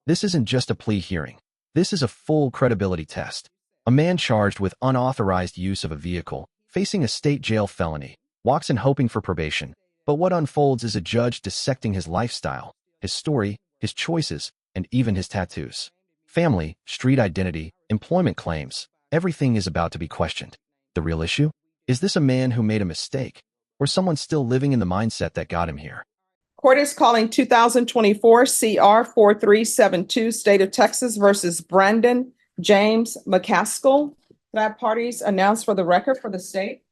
This isn't just a plea hearing. This is a full credibility test. A man charged with unauthorized use of a vehicle, facing a state jail felony, walks in hoping for probation. But what unfolds is a judge dissecting his lifestyle, his story, his choices, and even his tattoos. Family, street identity, employment claims, everything is about to be questioned. The real issue? Is this a man who made a mistake, or someone still living in the mindset that got him here? Court is calling 2024 CR 4372, State of Texas versus Brandon James McCaskill. Can I have parties announced for the record for the state?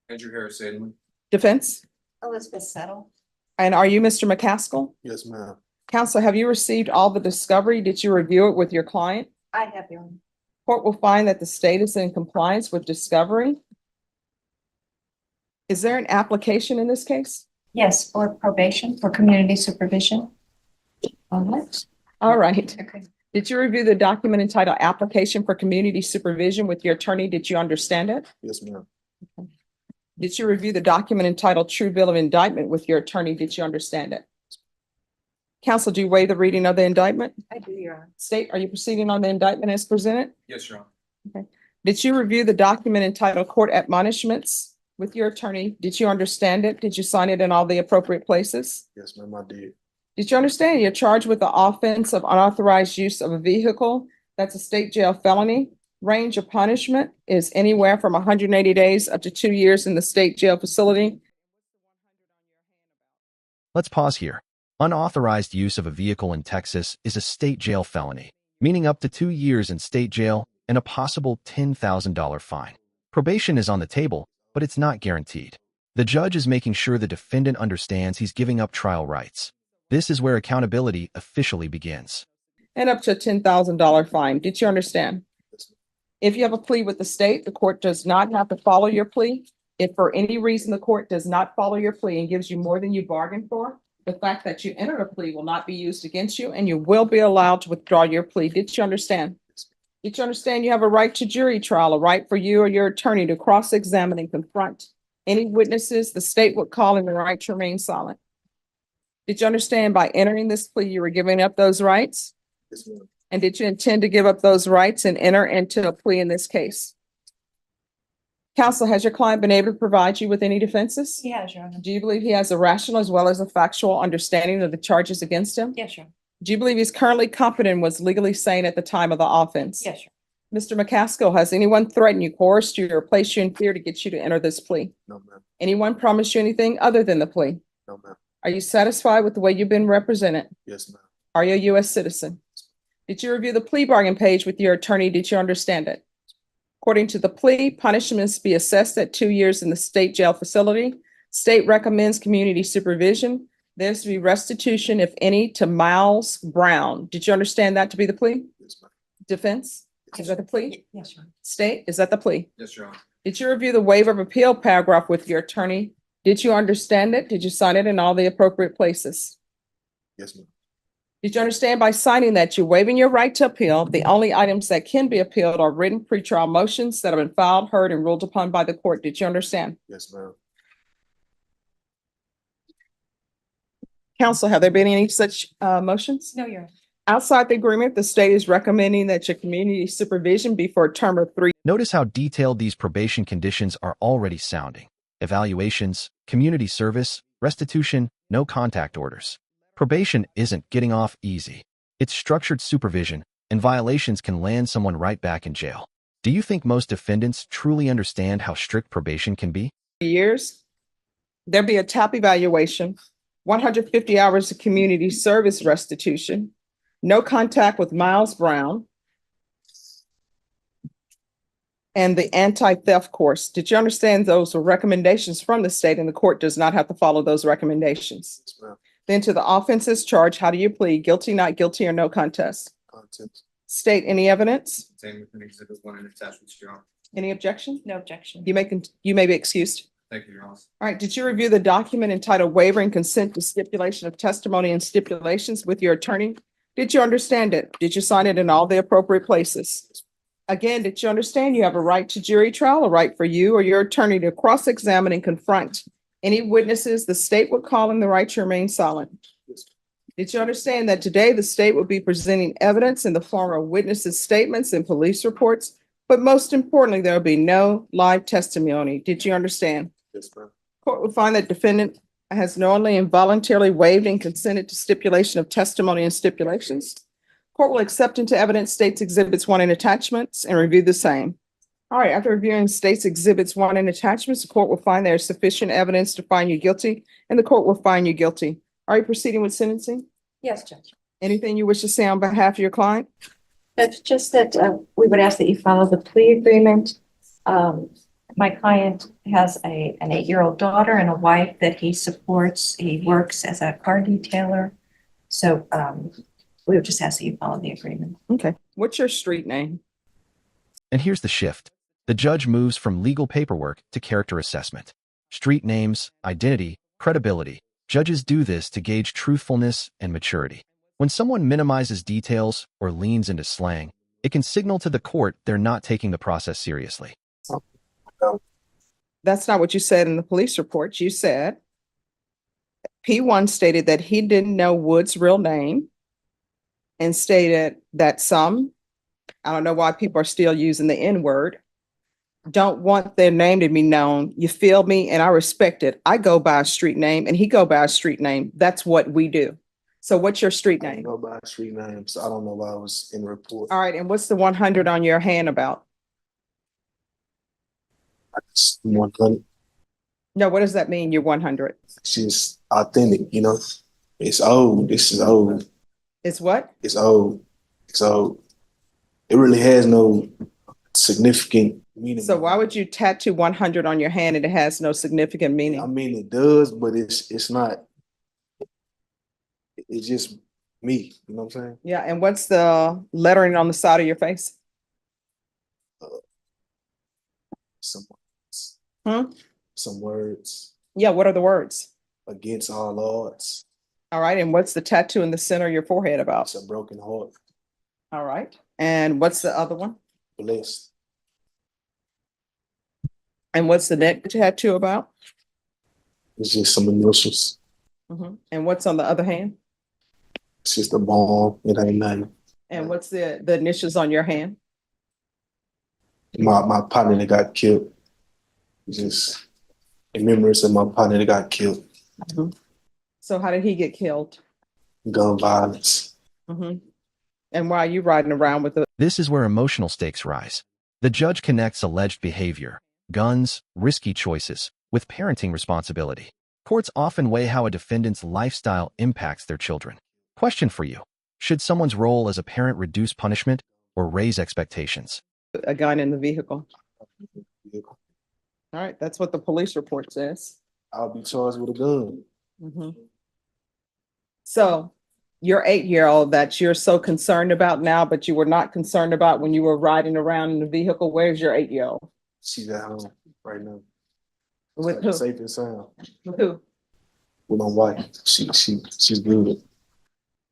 Andrew Harris Adelman. Defense? Elizabeth Settle. And are you Mr. McCaskill? Yes, ma'am. Counsel, have you received all the discovery? Did you review it with your client? I have your own. Court will find that the state is in compliance with discovery. Is there an application in this case? Yes, for probation, for community supervision. All right. Okay. Did you review the document entitled Application for Community Supervision with your attorney? Did you understand it? Yes, ma'am. Did you review the document entitled True Bill of Indictment with your attorney? Did you understand it? Counsel, do you waive the reading of the indictment? I do, Your Honor. State, are you proceeding on the indictment as presented? Yes, Your Honor. Did you review the document entitled Court Admonishments with your attorney? Did you understand it? Did you sign it in all the appropriate places? Yes, ma'am, I did. Did you understand you're charged with the offense of unauthorized use of a vehicle? That's a state jail felony. Range of punishment is anywhere from 180 days up to 2 years in the state jail facility. Let's pause here. Unauthorized use of a vehicle in Texas is a state jail felony, meaning up to 2 years in state jail and a possible $10,000 fine. Probation is on the table, but it's not guaranteed. The judge is making sure the defendant understands he's giving up trial rights. This is where accountability officially begins. And up to a $10,000 fine. Did you understand? If you have a plea with the state, the court does not have to follow your plea. If for any reason the court does not follow your plea and gives you more than you bargained for, the fact that you entered a plea will not be used against you and you will be allowed to withdraw your plea. Did you understand? Did you understand you have a right to jury trial, a right for you or your attorney to cross-examine and confront any witnesses the state would call and the right to remain silent? Did you understand by entering this plea, you were giving up those rights? Yes, ma'am. And did you intend to give up those rights and enter into a plea in this case? Counsel, has your client been able to provide you with any defenses? He has, Your Honor. Do you believe he has a rational as well as a factual understanding of the charges against him? Yes, Your Honor. Do you believe he's currently competent and was legally sane at the time of the offense? Yes, Your Mr. McCaskill, has anyone threatened you, coerced you, or placed you in fear to get you to enter this plea? No, ma'am. Anyone promised you anything other than the plea? No, ma'am. Are you satisfied with the way you've been represented? Yes, ma'am. Are you a U.S. citizen? Did you review the plea bargain page with your attorney? Did you understand it? According to the plea, punishments be assessed at 2 years in the state jail facility. State recommends community supervision. There's to be restitution, if any, to Miles Brown. Did you understand that to be the plea? Yes, ma'am. Defense? Is that the plea? Yes, Your Honor. State? Is that the plea? Yes, Your Honor. Did you review the waiver of appeal paragraph with your attorney? Did you understand it? Did you sign it in all the appropriate places? Yes, ma'am. Did you understand by signing that you're waiving your right to appeal? The only items that can be appealed are written pretrial motions that have been filed, heard, and ruled upon by the court. Did you understand? Yes, ma'am. Counsel, have there been any such motions? No, Your Honor. Outside the agreement, the state is recommending that your community supervision be for a term of 3. Notice how detailed these probation conditions are already sounding. Evaluations, community service, restitution, no contact orders. Probation isn't getting off easy. It's structured supervision, and violations can land someone right back in jail. Do you think most defendants truly understand how strict probation can be? Years, there'll be a TAP evaluation, 150 hours of community service restitution, no contact with Miles Brown, and the anti-theft course. Did you understand those were recommendations from the state and the court does not have to follow those recommendations? Yes, ma'am. Then to the offenses charge, how do you plead? Guilty, not guilty, or no contest? Content State any evidence? contained within Exhibit 1 and attachments, Your Honor. Any objection? No objection. You may be excused. Thank you, Your Honor. All right, did you review the document entitled Waiver and Consent to Stipulation of Testimony and Stipulations with your attorney? Did you understand it? Did you sign it in all the appropriate places? Again, did you understand you have a right to jury trial, a right for you or your attorney to cross-examine and confront any witnesses the state would call in the right to remain silent? Yes. Did you understand that today the state will be presenting evidence in the form of witnesses' statements and police reports? But most importantly, there will be no live testimony. Did you understand? Yes, ma'am. Court will find that defendant has knowingly and voluntarily waived and consented to stipulation of testimony and stipulations. Court will accept into evidence states exhibits 1 and attachments and review the same. All right, after reviewing states exhibits 1 and attachments, the court will find there is sufficient evidence to find you guilty, and the court will find you guilty. Are you proceeding with sentencing? Yes, Judge. Anything you wish to say on behalf of your client? It's just that we would ask that you follow the plea agreement. My client has an 8-year-old daughter and a wife that he supports. He works as a car detailer. So we would just ask that you follow the agreement. Okay. What's your street name? And here's the shift. The judge moves from legal paperwork to character assessment. Street names, identity, credibility. Judges do this to gauge truthfulness and maturity. When someone minimizes details or leans into slang, it can signal to the court they're not taking the process seriously. That's not what you said in the police report. You said P1 stated that he didn't know Wood's real name and stated that some, I don't know why people are still using the N-word, don't want their name to be known. You feel me? And I respect it. I go by a street name and he go by a street name. That's what we do. So what's your street I name? go by street name, so I don't know why I was in the report. All right. And what's the 100 on your hand about? I just 100. No, what does that mean? You're 100. It's just authentic, you know. It's old. This is old. It's what? It's old. It's old. It really has no significant meaning. So why would you tattoo 100 on your hand and it has no significant meaning? I mean, it does, but it's not. It's just me. You know what I'm saying? Yeah. And what's the lettering on the side of your face? Some words. Hmm? Some words. Yeah. What are the words? Against all odds. All right. And what's the tattoo in the center of your forehead about? It's a broken heart. All right. And what's the other one? Blessed. And what's the neck tattoo about? It's just some initials. And what's on the other hand? It's just a bomb. It ain't nothing. And what's the initials on your hand? My partner that got killed. Just in remembrance of my partner that got killed. So how did he get killed? Gun violence. And why are you riding around with it? This is where emotional stakes rise. The judge connects alleged behavior, guns, risky choices, with parenting responsibility. Courts often weigh how a defendant's lifestyle impacts their children. Question for you. Should someone's role as a parent reduce punishment or raise expectations? A gun in the vehicle. All right. That's what the police report says. I'll be charged with a gun. So your 8-year-old that you're so concerned about now, but you were not concerned about when you were riding around in the vehicle. Where's your 8-year-old? She's at home right now. With who? Safe and sound. With who? With my wife. She's good.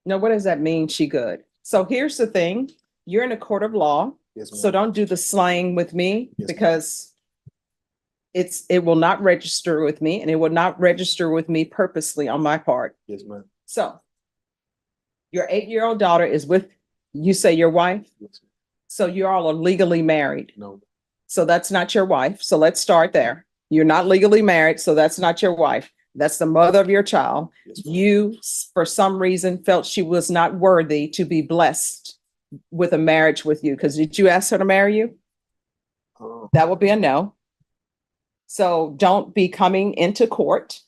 No, what does that mean? She good. So here's the thing. You're in a court of law. Yes, ma'am. So don't do the slang with me Yes, because it will not register with me and it will not register with me purposely on my part. Yes, ma'am. So your 8-year-old daughter is with, you say your wife? Yes, ma'am. So you all are legally married. No. So that's not your wife. So let's start there. You're not legally married. So that's not your wife. That's the mother of your child. Yes, ma'am. You, for some reason, felt she was not worthy to be blessed with a marriage with you. Because did you ask her to marry you? That would be a no. So don't be coming into court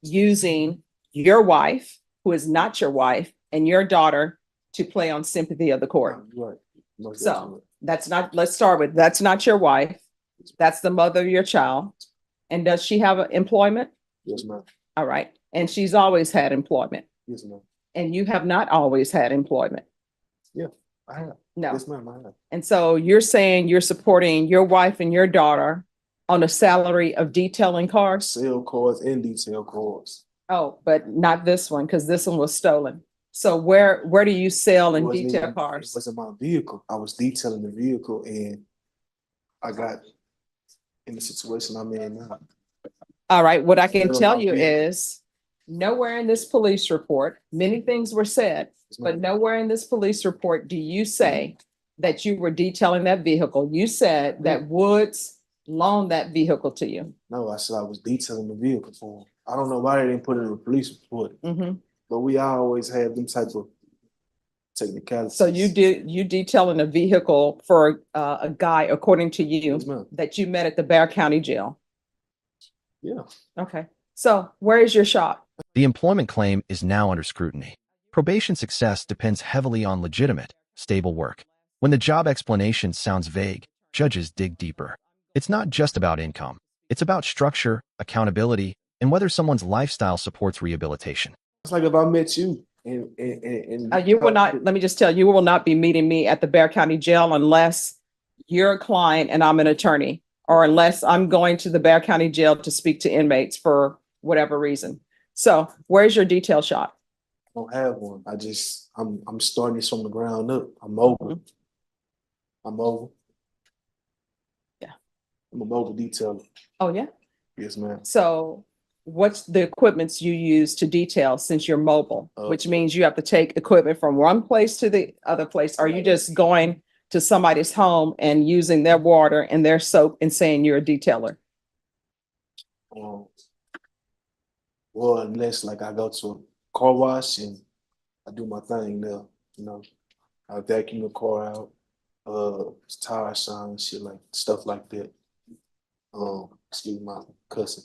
using your wife, who is not your wife, and your daughter to play on sympathy of the court. Right. Most So definitely. that's not, let's start with, that's not your wife. That's the mother of your child. And does she have employment? Yes, ma'am. All right. And she's always had employment. Yes, ma'am. And you have not always had employment. Yeah, I have. No. Yes, ma'am, I have. And so you're saying you're supporting your wife and your daughter on a salary of detailing cars? Sale cars and detail cars. Oh, but not this one, because this one was stolen. So where do you sell and detail It cars? wasn't my vehicle. I was detailing the vehicle and I got in the situation I'm in now. All right, what I can Still tell my you vehicle. is Nowhere in this police report, many things were said, but nowhere in this police report do you say that you were detailing that vehicle. You said that Woods loaned that vehicle to you. No, I said I was detailing the vehicle for him. I don't know why they didn't put it in a police report, Mhm. but we always have them type of technicalities. So you detailing a vehicle for a guy, according to you, Yes, ma'am. that you met at the Bear County Jail. Yeah. Okay. So where is your shop? The employment claim is now under scrutiny. Probation success depends heavily on legitimate, stable work. When the job explanation sounds vague, judges dig deeper. It's not just about income. It's about structure, accountability, and whether someone's lifestyle supports rehabilitation. It's like if I met you and You will not, let me just tell you, you will not be meeting me at the Bear County Jail unless you're a client and I'm an attorney, or unless I'm going to the Bear County Jail to speak to inmates for whatever reason. So where's your detail shop? I don't have one. I'm starting this from the ground up. I'm mobile. I'm mobile. Yeah. I'm a mobile detailer. Oh, yeah. Yes, ma'am. So what's the equipments you use to detail since you're mobile, which means you have to take equipment from one place to the other place? Are you just going to somebody's home and using their water and their soap and saying you're a detailer? Well, unless like I go to a car wash and I do my thing there, you know, I vacuum the car out, tire shine, shit like stuff like that. Excuse my cussing.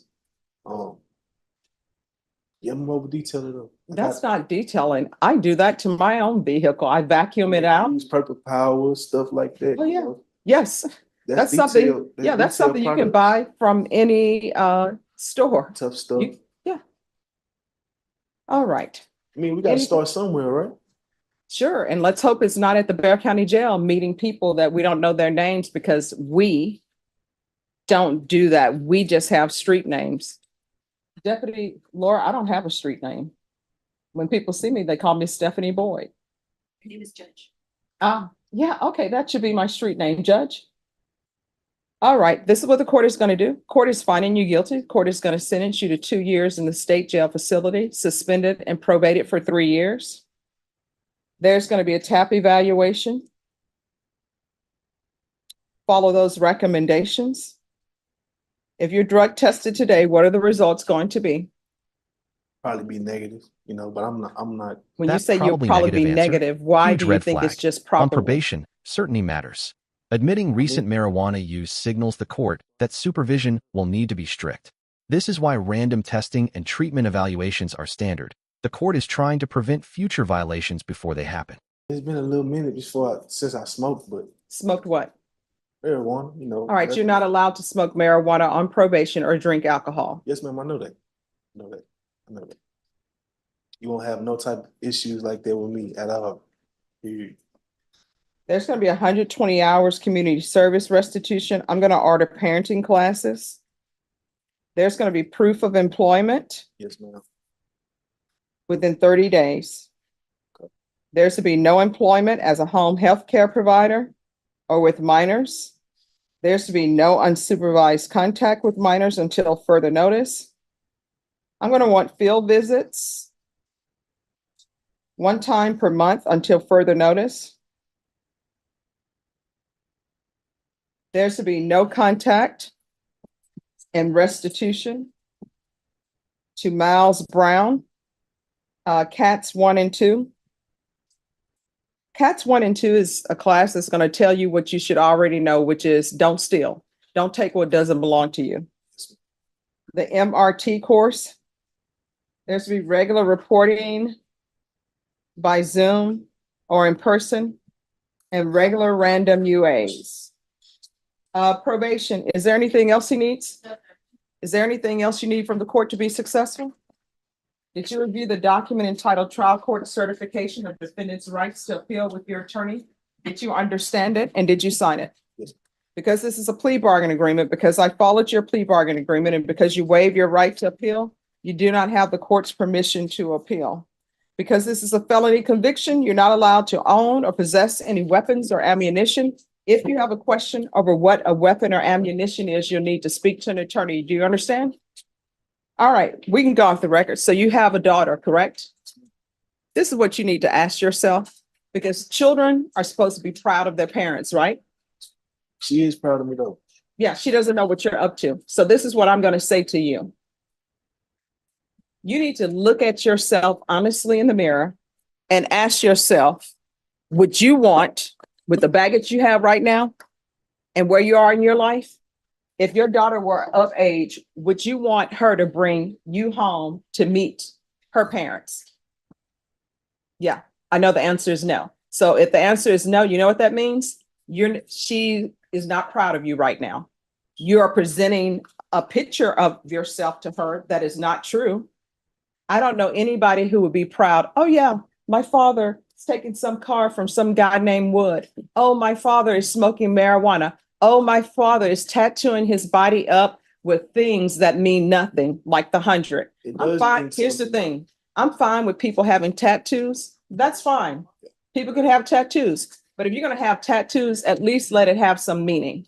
Yeah, I'm a mobile detailer though. That's not detailing. I do that to my own vehicle. I vacuum it out. Use purple power, stuff like that. Oh, yeah. You know? Yes. That's something. Yeah, that's something you can buy from any store. Tough stuff. Yeah. All right. I mean, we got to start somewhere, right? Sure. And let's hope it's not at the Bear County Jail meeting people that we don't know their names, because we don't do that. We just have street names. Deputy Laura, I don't have a street name. When people see me, they call me Stephanie Boyd. Her name is Judge. Yeah, okay, that should be my street name, Judge. All right, this is what the court is going to do. Court is finding you guilty. Court is going to sentence you to 2 years in the state jail facility, suspended and probated for 3 years. There's going to be a TAP evaluation. Follow those recommendations. If you're drug tested today, what are the results going to be? Probably be negative, you know, but I'm not. When you say you'll probably be negative, why do you think it's just On probably? probation, certainty matters. Admitting recent marijuana use signals the court that supervision will need to be strict. This is why random testing and treatment evaluations are standard. The court is trying to prevent future violations before they happen. It's been a little minute since I smoked, but Smoked what? marijuana, you know. All right, you're not allowed to smoke marijuana on probation or drink alcohol. Yes, ma'am, I know that. I know that. You won't have no type of issues like that with me at all. There's going to be 120 hours community service restitution. I'm going to order parenting classes. There's going to be proof of employment. Yes, ma'am. Within 30 days. Okay. There's to be no employment as a home health care provider or with minors. There's to be no unsupervised contact with minors until further notice. I'm going to want field visits 1 time per month until further notice. There's to be no contact and restitution to Miles Brown, CATS 1 and 2. CATS 1 and 2 is a class that's going to tell you what you should already know, which is don't steal. Don't take what doesn't belong to you. The MRT course, there's to be regular reporting by Zoom or in person, and regular random UAs. Probation, is there anything else he needs? Is there anything else you need from the court to be successful? Did you review the document entitled Trial Court Certification of Defendant's Rights to Appeal with your attorney? Did you understand it and did you sign it? Yes. Because this is a plea bargain agreement, because I followed your plea bargain agreement, and because you waive your right to appeal, you do not have the court's permission to appeal. Because this is a felony conviction, you're not allowed to own or possess any weapons or ammunition. If you have a question over what a weapon or ammunition is, you'll need to speak to an attorney. Do you understand? All right, we can go off the record. So you have a daughter, correct? This is what you need to ask yourself, because children are supposed to be proud of their parents, right? She is proud of me though. Yeah, she doesn't know what you're up to. So this is what I'm going to say to you. You need to look at yourself honestly in the mirror and ask yourself, would you want, with the baggage you have right now and where you are in your life, if your daughter were of age, would you want her to bring you home to meet her parents? Yeah, I know the answer is no. So if the answer is no, you know what that means? She is not proud of you right now. You are presenting a picture of yourself to her that is not true. I don't know anybody who would be proud. Oh yeah, my father is taking some car from some guy named Wood. Oh, my father is smoking marijuana. Oh, my father is tattooing his body up with things that mean nothing, like the 100. I'm fine. Here's the thing. I'm fine with people having tattoos. That's fine. People can have tattoos. But if you're going to have tattoos, at least let it have some meaning.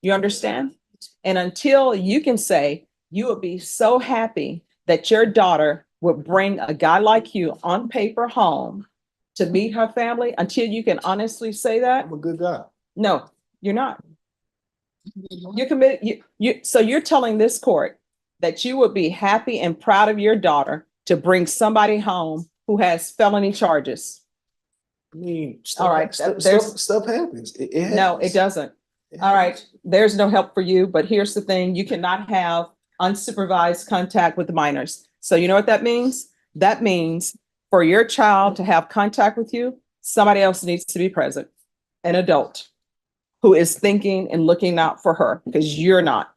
You understand? And until you can say you would be so happy that your daughter would bring a guy like you on paper home to meet her family, until you can honestly say that. I'm a good guy. No, you're not. You're committed. So you're telling this court that you would be happy and proud of your daughter to bring somebody home who has felony charges. I mean, all right, stuff happens. It happens. No, it doesn't. All right, there's no help for you, but here's the thing. You cannot have unsupervised contact with minors. So you know what that means? That means for your child to have contact with you, somebody else needs to be present, an adult who is thinking and looking out for her, because you're not.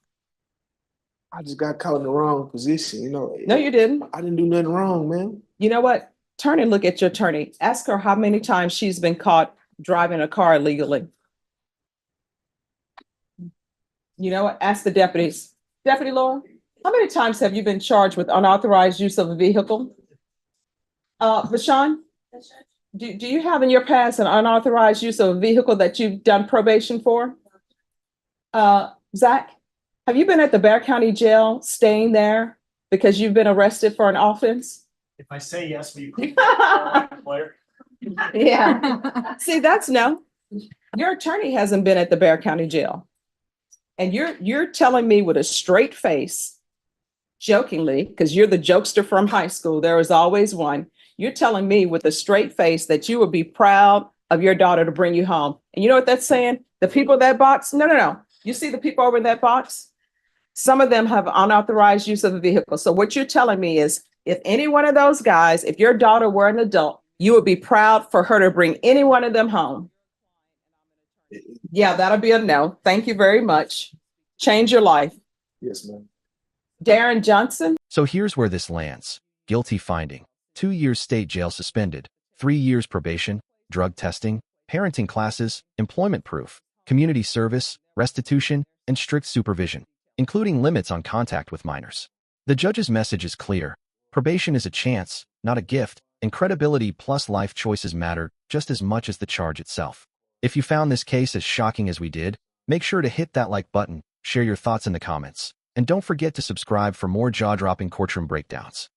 I just got caught in the wrong position, you know. No, you didn't. I didn't do nothing wrong, man. You know what? Turn and look at your attorney. Ask her how many times she's been caught driving a car illegally. You know what? Ask the deputies. Deputy Laura, how many times have you been charged with unauthorized use of a vehicle? Vashawn, do you have in your past an unauthorized use of a vehicle that you've done probation for? Zach, have you been at the Bexar County Jail staying there because you've been arrested for an offense? If I say yes, will you call my employer? Yeah. See, that's no. Your attorney hasn't been at the Bexar County Jail. And you're telling me with a straight face, jokingly, because you're the jokester from high school, there was always one. You're telling me with a straight face that you would be proud of your daughter to bring you home. And you know what that's saying? The people in that box, no. You see the people over in that box? Some of them have unauthorized use of a vehicle. So what you're telling me is, if any one of those guys, if your daughter were an adult, you would be proud for her to bring any one of them home. Yeah, that'll be a no. Thank you very much. Change your life. Yes, ma'am. Darren Johnson. So here's where this lands. Guilty finding. 2 years state jail suspended. 3 years probation, drug testing, parenting classes, employment proof, community service, restitution, and strict supervision, including limits on contact with minors. The judge's message is clear. Probation is a chance, not a gift, and credibility plus life choices matter just as much as the charge itself. If you found this case as shocking as we did, make sure to hit that like button, share your thoughts in the comments, and don't forget to subscribe for more jaw-dropping courtroom breakdowns.